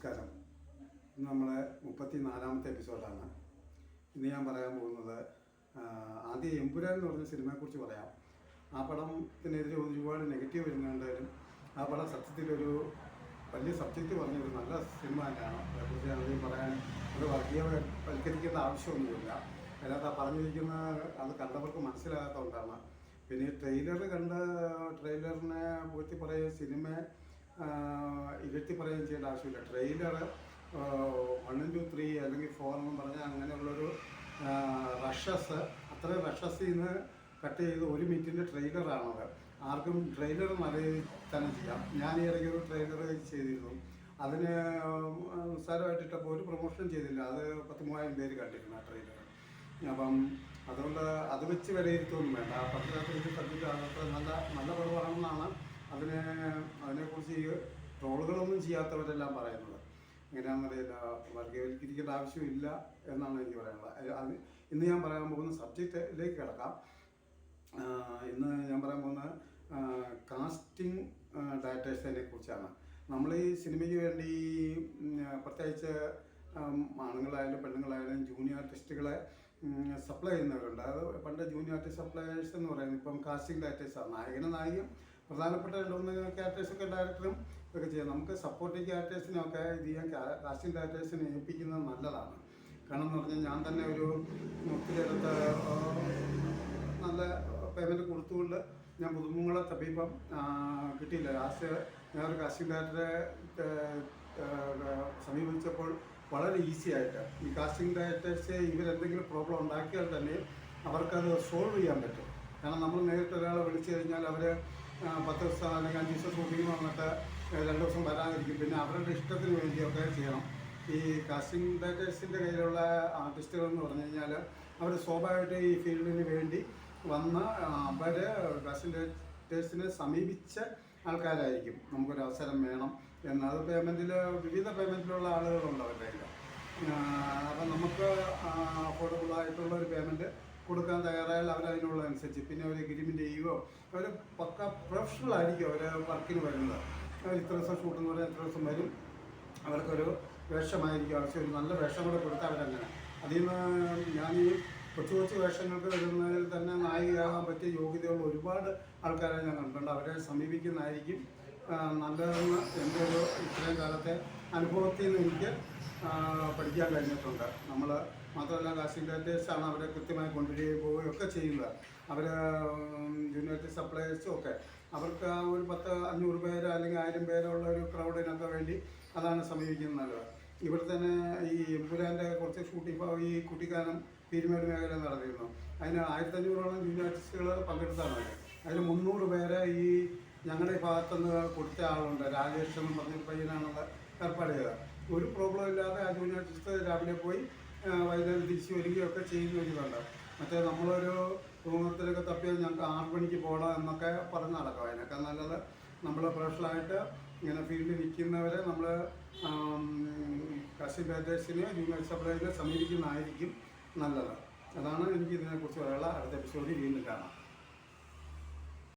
നമസ്കാരം. ഇന്ന് നമ്മളെ 34ാമത്തെ എപ്പിസോഡാണ്. ഇന്ന് ഞാൻ പറയാൻ പോകുന്നത് ആദ്യം എമ്പുരാൻ എന്ന് പറഞ്ഞ സിനിമയെക്കുറിച്ച് പറയാം. ആ പടത്തിനെതിരെ ഒരുപാട് നെഗറ്റീവ് വരുന്നുണ്ടെങ്കിലും ആ പടം സത്യത്തിലൊരു വലിയ സബ്ജക്റ്റ് പറഞ്ഞൊരു നല്ല സിനിമ തന്നെയാണ്. അതേക്കുറിച്ച് ആദ്യം പറയാൻ അത് വർഗീയവൽക്കരിക്കേണ്ട ആവശ്യമൊന്നുമില്ല. അതിനകത്ത് പറഞ്ഞിരിക്കുന്ന അത് കണ്ടവർക്ക് മനസ്സിലാകാത്തതുകൊണ്ടാണ്. പിന്നെ ട്രെയിലറിനെ പൂഴ്ത്തി പറയുക, സിനിമ ഇരട്ടി പറയുകയും ചെയ്യേണ്ട ആവശ്യമില്ല. ട്രെയിലർ 1, 2, 3 അല്ലെങ്കിൽ 4 എന്ന് പറഞ്ഞാൽ അങ്ങനെയുള്ളൊരു അത്രയും റഷസിൽ നിന്ന് കട്ട് ചെയ്ത് 1 മിനിറ്റിൻ്റെ ട്രെയിലറാണത്. ആർക്കും ട്രെയിലർ നല്ല തന്നെ ചെയ്യാം. ഞാൻ ഈ ഇടയ്ക്ക് ഒരു ട്രെയിലർ ചെയ്തിരുന്നു. അതിന് നിസ്സാരമായിട്ടിട്ടപ്പോൾ ഒരു പ്രൊമോഷൻ ചെയ്തില്ല. അത് 10,000 പേര് കണ്ടിരുന്നു ആ ട്രെയിലർ. അപ്പം അതുകൊണ്ട് അത് വെച്ച് വിലയിരുത്തൊന്നും വേണ്ട. ആ പത്രത്തിൽ സബ്ജക്റ്റ് അതൊക്കെ നല്ല പടമാണെന്നാണ് അതിനെക്കുറിച്ച് ഈ ട്രോളുകളൊന്നും ചെയ്യാത്തവരെല്ലാം പറയുന്നത്. എങ്ങനെയാണെന്നറിയില്ല. വർഗീയവൽക്കരിക്കേണ്ട ആവശ്യമില്ല എന്നാണ് എനിക്ക് പറയാനുള്ളത്. ഇന്ന് ഞാൻ പറയാൻ പോകുന്ന സബ്ജക്റ്റിലേക്ക് കിടക്കാം. ഇന്ന് ഞാൻ പറയാൻ പോകുന്ന കാസ്റ്റിംഗ് ഡയറക്ടേഴ്സിനെ കുറിച്ചാണ്. നമ്മൾ ഈ സിനിമയ്ക്ക് വേണ്ടി പ്രത്യേകിച്ച് ആണുങ്ങളായാലും പെണ്ണുങ്ങളായാലും ജൂനിയർ ആർട്ടിസ്റ്റുകളെ സപ്ലൈ ചെയ്യുന്നവരുണ്ട്. അത് പണ്ട് ജൂനിയർ ആർട്ടിസ്റ്റ് സപ്ലൈയേഴ്സ് എന്ന് പറയുന്നത് ഇപ്പം കാസ്റ്റിംഗ് ഡയറക്ടേഴ്സാണ്. നായകനും പ്രധാനപ്പെട്ട 2-3 ക്യാരക്ടേഴ്സൊക്കെ ഡയറക്ടറും ഇതൊക്കെ ചെയ്യാം. നമുക്ക് സപ്പോർട്ടിങ് ക്യാരക്ടേഴ്സിനൊക്കെ ഇത് ചെയ്യാൻ കാസ്റ്റിംഗ് ഡയറക്ടേഴ്സിനെ ഏൽപ്പിക്കുന്നത് നല്ലതാണ്. കാരണം എന്ന് പറഞ്ഞാൽ ഞാൻ തന്നെ ഒത്തിരി അടുത്ത് നല്ല പേയ്മെൻറ്റ് കൊടുത്തുകൊണ്ട് ഞാൻ പുതുമുങ്ങളെ തപ്പിയപ്പം കിട്ടിയില്ല. ലാസ്റ്റ് ഞാനൊരു കാസ്റ്റിംഗ് ഡയറക്ടറെ സമീപിച്ചപ്പോൾ വളരെ ഈസി ആയിട്ട് ഈ കാസ്റ്റിംഗ് ഡയറക്ടേഴ്സ് ഇവരെന്തെങ്കിലും പ്രോബ്ലം ഉണ്ടാക്കിയാൽ തന്നെ അവർക്കത് സോൾവ് ചെയ്യാൻ പറ്റും. കാരണം നമ്മൾ നേരിട്ട് ഒരാളെ വിളിച്ചു കഴിഞ്ഞാൽ അവർ 10 ദിവസം അല്ലെങ്കിൽ 5 ദിവസം ഷൂട്ടിങ് വന്നിട്ട് 2 ദിവസം വരാതിരിക്കും. പിന്നെ അവരുടെ ഇഷ്ടത്തിന് വേണ്ടിയൊക്കെ ചെയ്യണം. ഈ കാസ്റ്റിംഗ് ഡയറക്ടേഴ്സിൻ്റെ കയ്യിലുള്ള ആർട്ടിസ്റ്റുകൾ എന്ന് പറഞ്ഞു കഴിഞ്ഞാൽ അവർ സ്വാഭാവികമായിട്ട് ഈ ഫീൽഡിന് വേണ്ടി വന്ന് അവർ കാസ്റ്റിംഗ് ഡയറക്ടേഴ്സിനെ സമീപിച്ച ആൾക്കാരായിരിക്കും. നമുക്കൊരു അവസരം വേണം എന്നത് വിവിധ പേയ്മെൻറ്റിലുള്ള ആളുകളുണ്ട് അവരുടെ കയ്യിൽ. അപ്പം നമുക്ക് അഫോർഡബിളായിട്ടുള്ള ഒരു പേയ്മെൻറ്റ് കൊടുക്കാൻ തയ്യാറായാൽ അവരതിനുള്ളതനുസരിച്ച് പിന്നെ അവർ എഗ്രിമെൻ്റ് ചെയ്യുകയോ അവർ പക്ക പ്രൊഫഷണൽ ആയിരിക്കും അവർ വർക്കിന് വരുന്നത്. അവർ ഇത്ര ദിവസം ഷൂട്ടെന്ന് പറഞ്ഞാൽ ഇത്ര ദിവസം വരും. അവർക്കൊരു വേഷമായിരിക്കും ആവശ്യം. ഒരു നല്ല വേഷം കൂടെ കൊടുത്താൽ അവരങ്ങനെ അതിൽ നിന്ന് ഞാൻ ഈ കൊച്ചു വേഷങ്ങൾക്ക് വരുന്നതിൽ തന്നെ നായികയാകാൻ പറ്റിയ യോഗ്യതയുള്ള ഒരുപാട് ആൾക്കാരെ ഞാൻ കണ്ടിട്ടുണ്ട്. അവരെ സമീപിക്കുന്നതായിരിക്കും നല്ലതെന്ന് എൻ്റെ ഒരു ഇത്രയും കാലത്തെ അനുഭവത്തിൽ നിന്ന് എനിക്ക് പഠിക്കാൻ കഴിഞ്ഞിട്ടുണ്ട്. നമ്മൾ മാത്രമല്ല കാസ്റ്റിംഗ് ഡയറക്ടേഴ്സാണ് അവരെ കൃത്യമായി കൊണ്ടുവരികയും പോവുകയും ഒക്കെ ചെയ്യുന്നത്. അവർ ജൂനിയർ സപ്ലയേഴ്സും ഒക്കെ അവർക്ക് ഒരു 500 പേര് അല്ലെങ്കിൽ 1000 പേരുള്ള ഒരു ക്രൗഡിനൊക്കെ വേണ്ടി അതാണ് സമീപിക്കുന്നത് നല്ലത്. ഇവിടെ തന്നെ ഈ എമ്പുരാൻ്റെ കുറച്ച് ഷൂട്ടിംഗ് ഇപ്പോൾ ഈ കുട്ടിക്കാനം പീരുമേട് മേഖല നടത്തിയിരുന്നു. അതിന് 1500ഓളം ജൂനിയർ ആർട്ടിസ്റ്റുകൾ പങ്കെടുത്താണ്. അതിൽ 300 പേരെ ഈ ഞങ്ങളുടെ ഭാഗത്തുനിന്ന് കൊടുത്ത ആളുണ്ട്. രാജേഷ് എന്ന് പറഞ്ഞൊരു പയ്യനാണത് ഏർപ്പാട് ചെയ്തത്. ഒരു പ്രോബ്ലം ഇല്ലാതെ ആ ജൂനിയർ ആർട്ടിസ്റ്റ് രാവിലെ പോയി വൈകുന്നേരം തിരിച്ച് വരികയൊക്കെ ചെയ്യുന്ന ഒരിതുണ്ട്. മറ്റേ നമ്മളൊരു തോന്നത്തിലൊക്കെ തപ്പിയാൽ ഞങ്ങൾക്ക് 6 മണിക്ക് പോകണം എന്നൊക്കെ പറഞ്ഞ് നടക്കാം. അതിനൊക്കെ നല്ലത് നമ്മൾ പ്രൊഫഷണലായിട്ട് ഇങ്ങനെ ഫീൽഡിൽ നിൽക്കുന്നവരെ നമ്മൾ കാസ്റ്റിംഗ് ഡയറക്ടേഴ്സിനെ ജൂനിയർ സപ്ലൈനെ സമീപിക്കുന്നതായിരിക്കും നല്ലത്. അതാണ് എനിക്ക് ഇതിനെക്കുറിച്ച് പറയാനുള്ള. അടുത്ത എപ്പിസോഡിൽ വീണ്ടും കാണാം.